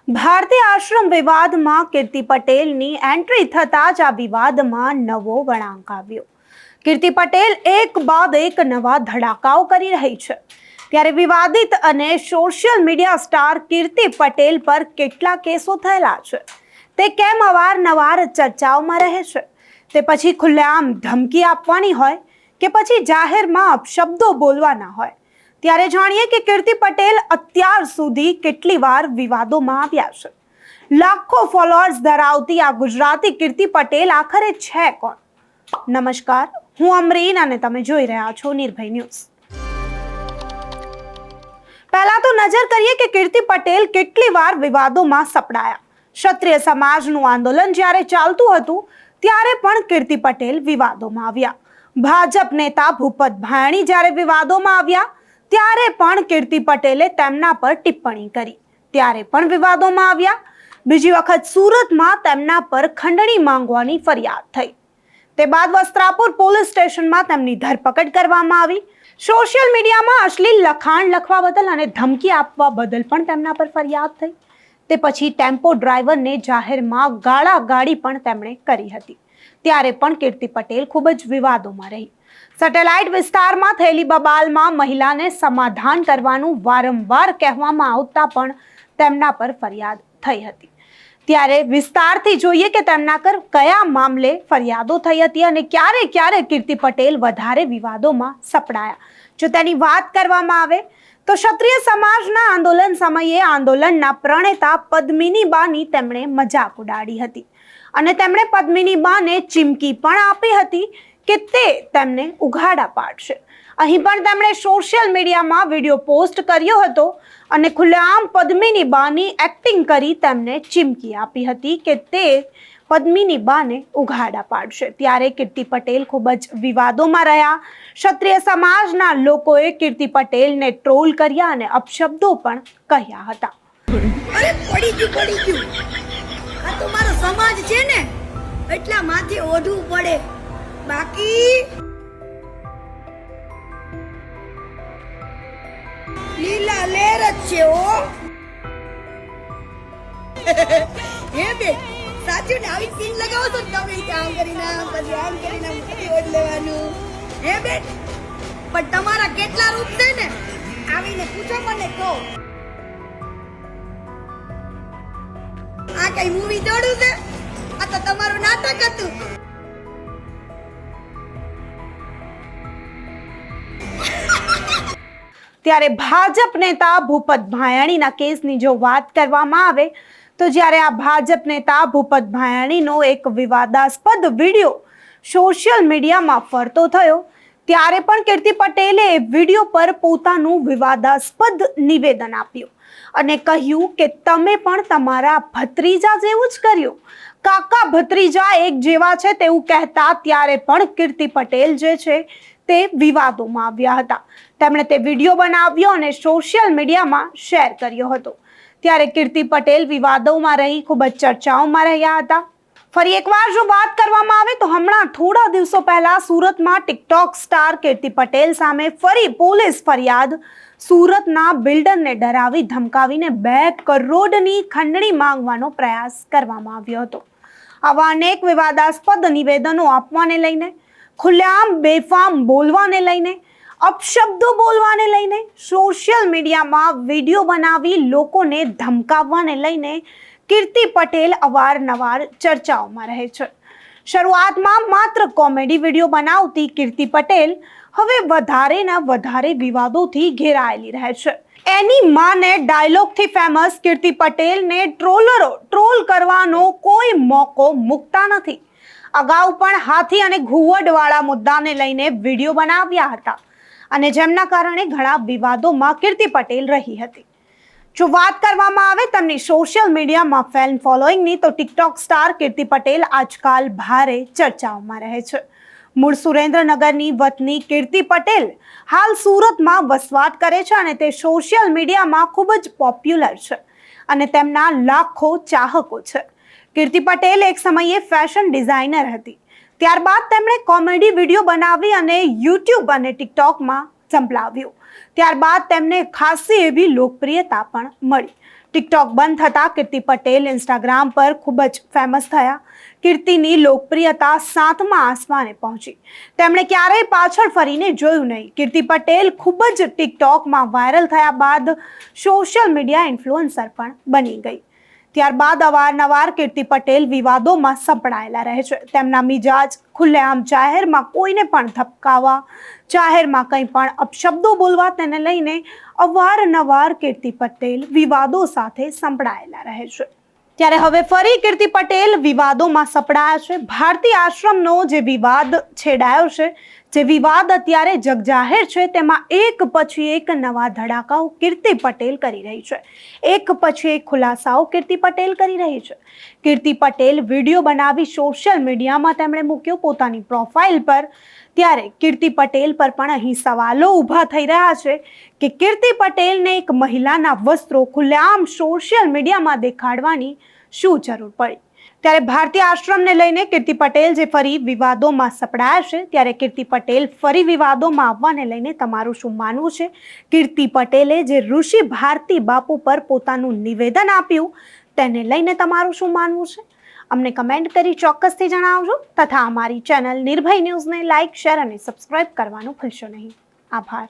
ભારતીય આશ્રમ વિવાદમાં કીર્તિ પટેલની એન્ટ્રી થતા જ આ વિવાદમાં નવો વળાંક આવ્યો। કીર્તિ પટેલ એક બાદ એક નવા ધડાકાઓ કરી રહી છે। ત્યારે વિવાદિત અને સોશિયલ મીડિયા સ્ટાર કીર્તિ પટેલ પર કેટલા કેસો થયેલા છે, તે કેમ અવારનવાર ચર્ચાઓમાં રહે છે, તે પછી ખુલ્લેઆમ ધમકી આપવાની હોય કે પછી જાહેરમાં અપશબ્દો બોલવાના હોય, ત્યારે જાણીએ કે કીર્તિ પટેલ અત્યાર સુધી કેટલી વાર વિવાદોમાં આવ્યા છે। લાખો ફોલોઅર્સ ધરાવતી આ ગુજરાતી કીર્તિ પટેલ આખરે છે કોણ? નમસ્કાર, હું અમરીન અને તમે જોઈ રહ્યા છો નિર્ભય ન્યૂઝ। પહેલા તો નજર કરીએ કે કીર્તિ પટેલ કેટલી વાર વિવાદોમાં સપડાયા। ક્ષત્રિય સમાજનું આંદોલન જ્યારે ચાલતું હતું ત્યારે પણ કીર્તિ પટેલ વિવાદોમાં આવ્યા। ભાજપ નેતા ભૂપત ભાયણી જ્યારે વિવાદોમાં આવ્યા ત્યારે પણ કીર્તિ પટેલે તેમના પર ટિપ્પણી કરી, ત્યારે પણ વિવાદોમાં આવ્યા। બીજી વખત સુરતમાં તેમના પર ખંડણી માંગવાની ફરિયાદ થઈ, તે બાદ વસ્ત્રાપુર પોલીસ સ્ટેશનમાં તેમની ધરપકડ કરવામાં આવી। સોશિયલ મીડિયામાં અશ્લીલ લખાણ લખવા બદલ અને ધમકી આપવા બદલ પણ તેમના પર ફરિયાદ થઈ। તે પછી ટેમ્પો ડ્રાઈવરને જાહેરમાં ગાળાગાળી પણ તેમણે કરી હતી, ત્યારે પણ કીર્તિ પટેલ ખૂબ જ વિવાદોમાં રહી। સેટેલાઇટ વિસ્તારમાં થયેલી બબાલમાં મહિલાને સમાધાન કરવાનું વારંવાર કહેવામાં આવતા પણ તેમના પર ફરિયાદ થઈ હતી। ત્યારે વિસ્તારથી જોઈએ કે તેમના પર કયા મામલે ફરિયાદો થઈ હતી અને ક્યારે ક્યારે કીર્તિ પટેલ વધારે વિવાદોમાં સપડાયા। જો તેની વાત કરવામાં આવે તો ક્ષત્રિય સમાજના આંદોલન સમયે આંદોલનના પ્રણેતા પદ્મિની બાની તેમણે મજાક ઉડાડી હતી અને તેમણે પદ્મિની બાને ચીમકી પણ આપી હતી કે તે તેમને ઉઘાડા પાડશે। અહીં પણ તેમણે સોશિયલ મીડિયામાં વિડીયો પોસ્ટ કર્યો હતો અને ખુલ્લેઆમ પદ્મિની બાની એક્ટિંગ કરી તેમને ચીમકી આપી હતી કે તે પદ્મિની બાને ઉઘાડા પાડશે। ત્યારે કીર્તિ પટેલ ખૂબ જ વિવાદોમાં રહ્યા। ક્ષત્રિય સમાજના લોકોએ કીર્તિ પટેલને ટ્રોલ કર્યા અને અપશબ્દો પણ કહ્યા હતા। અરે પડી ગયું આ તો મારો સમાજ છે ને, એટલા માથે ઓઢવું પડે, બાકી લીલા લેર જ છે ઓ। હે બે સાચું ને, આવી સીન લગાવો તો તમે આમ કરીને પછી આમ કરીને પછી ઓઢ લેવાનું હે બે। પણ તમારા કેટલા રૂપ છે ને, આવીને પૂછો મને કહો, આ કઈ મૂવી જોડું છે? આ તો તમારું નાટક હતું। ત્યારે ભાજપ નેતા ભૂપત ભાયણીના કેસની જો વાત કરવામાં આવે તો જ્યારે આ ભાજપ નેતા ભૂપત ભાયણીનો એક વિવાદાસ્પદ વિડીયો સોશિયલ મીડિયામાં ફરતો થયો ત્યારે પણ કીર્તિ પટેલે વિડીયો પર પોતાનું વિવાદાસ્પદ નિવેદન આપ્યું અને કહ્યું કે તમે પણ તમારા ભત્રીજા જેવું જ કર્યું, કાકા ભત્રીજા એક જેવા છે તેવું કહેતા ત્યારે પણ કીર્તિ પટેલ જે છે તે વિવાદોમાં આવ્યા હતા। તેમણે તે વિડીયો બનાવ્યો અને સોશિયલ મીડિયામાં શેર કર્યો હતો, ત્યારે કીર્તિ પટેલ વિવાદોમાં રહી ખૂબ જ ચર્ચાઓમાં રહ્યા હતા। ફરી એકવાર જો વાત કરવામાં આવે તો હમણાં થોડા દિવસો પહેલા સુરતમાં ટિકટોક સ્ટાર કીર્તિ પટેલ સામે ફરી પોલીસ ફરિયાદ। સુરતના બિલ્ડરને ડરાવી ધમકાવીને 2 કરોડની ખંડણી માંગવાનો પ્રયાસ કરવામાં આવ્યો હતો। આવા અનેક વિવાદાસ્પદ નિવેદનો આપવાને લઈને, ખુલ્લેઆમ બેફામ બોલવાને લઈને, અપશબ્દો બોલવાને લઈને, સોશિયલ મીડિયામાં વિડીયો બનાવી લોકોને ધમકાવવાને લઈને કીર્તિ પટેલ અવારનવાર ચર્ચાઓમાં રહે છે। શરૂઆતમાં માત્ર કોમેડી વિડીયો બનાવતી કીર્તિ પટેલ હવે વધારેના વધારે વિવાદોથી ઘેરાયેલી રહે છે। એની માને ડાયલોગથી ફેમસ કીર્તિ પટેલને ટ્રોલરો ટ્રોલ કરવાનો કોઈ મોકો મૂકતા નથી। અગાઉ પણ હાથી અને ઘુવડવાળા મુદ્દાને લઈને વિડીયો બનાવ્યા હતા અને જેમના કારણે ઘણા વિવાદોમાં કીર્તિ પટેલ રહી હતી। જો વાત કરવામાં આવે તેમની સોશિયલ મીડિયામાં ફેન ફોલોઈંગની તો ટિકટોક સ્ટાર કીર્તિ પટેલ આજકાલ ભારે ચર્ચાઓમાં રહે છે। મૂળ સુરેન્દ્રનગરની વતની કીર્તિ પટેલ હાલ સુરતમાં વસવાટ કરે છે અને તે સોશિયલ મીડિયામાં ખૂબ જ પોપ્યુલર છે અને તેમના લાખો ચાહકો છે। કીર્તિ પટેલ એક સમયે ફેશન ડિઝાઇનર હતી, ત્યારબાદ તેમણે કોમેડી વિડીયો બનાવી અને યુટ્યુબ અને ટિકટોકમાં ઝંપલાવ્યું, ત્યારબાદ તેમને ખાસી એવી લોકપ્રિયતા પણ મળી। ટિકટોક બંધ થતાં કીર્તિ પટેલ ઇન્સ્ટાગ્રામ પર ખૂબ જ ફેમસ થયા. કીર્તિની લોકપ્રિયતા 7મા આસમાને પહોંચી. તેમણે ક્યારેય પાછળ ફરીને જોયું નહીં. કીર્તિ પટેલ ખૂબ જ ટિકટોકમાં વાયરલ થયા બાદ સોશિયલ મીડિયા ઇન્ફ્લુએન્સર પણ બની ગઈ. ત્યારબાદ અવારનવાર કીર્તિ પટેલ વિવાદોમાં સંપડાયેલા રહે છે. તેમના મિજાજ ખુલ્લેઆમ જાહેરમાં કોઈને પણ ધબકાવવા, જાહેરમાં કંઈ પણ અપશબ્દો બોલવા, તેને લઈને અવારનવાર કીર્તિ પટેલ વિવાદો સાથે સંપડાયેલા રહે છે. ત્યારે હવે ફરી કીર્તિ પટેલ વિવાદોમાં સપડાયા છે. ભારતી આશ્રમનો જે વિવાદ છેડાયો છે, જે વિવાદ અત્યારે જગજાહેર છે, તેમાં એક પછી એક નવા ધડાકાઓ કીર્તિ પટેલ કરી રહી છે. એક પછી એક ખુલાસાઓ કીર્તિ પટેલ કરી રહી છે. કીર્તિ પટેલ વિડીયો બનાવી સોશિયલ મીડિયામાં તેમણે મૂક્યો પોતાની પ્રોફાઇલ પર. ત્યારે કીર્તિ પટેલ પર પણ અહીં સવાલો ઊભા થઈ રહ્યા છે કે કીર્તિ પટેલને એક મહિલાના વસ્ત્રો ખુલ્લેઆમ સોશિયલ મીડિયામાં દેખાડવાની શું જરૂર પડી? ત્યારે ભારતીય આશ્રમને લઈને કીર્તિ પટેલ જે ફરી વિવાદોમાં સપડાયા છે, ત્યારે કીર્તિ પટેલ ફરી વિવાદોમાં આવવાને લઈને તમારું શું માનવું છે? કીર્તિ પટેલે જે ઋષિ ભારતી બાપુ પર પોતાનું નિવેદન આપ્યું, તેને લઈને તમારું શું માનવું છે? અમને કમેન્ટ કરી ચોક્કસથી જણાવજો. તથા અમારી ચેનલ નિર્ભય ન્યૂઝને લાઇક, શેર અને સબસ્ક્રાઇબ કરવાનું ભૂલશો નહીં. આભાર.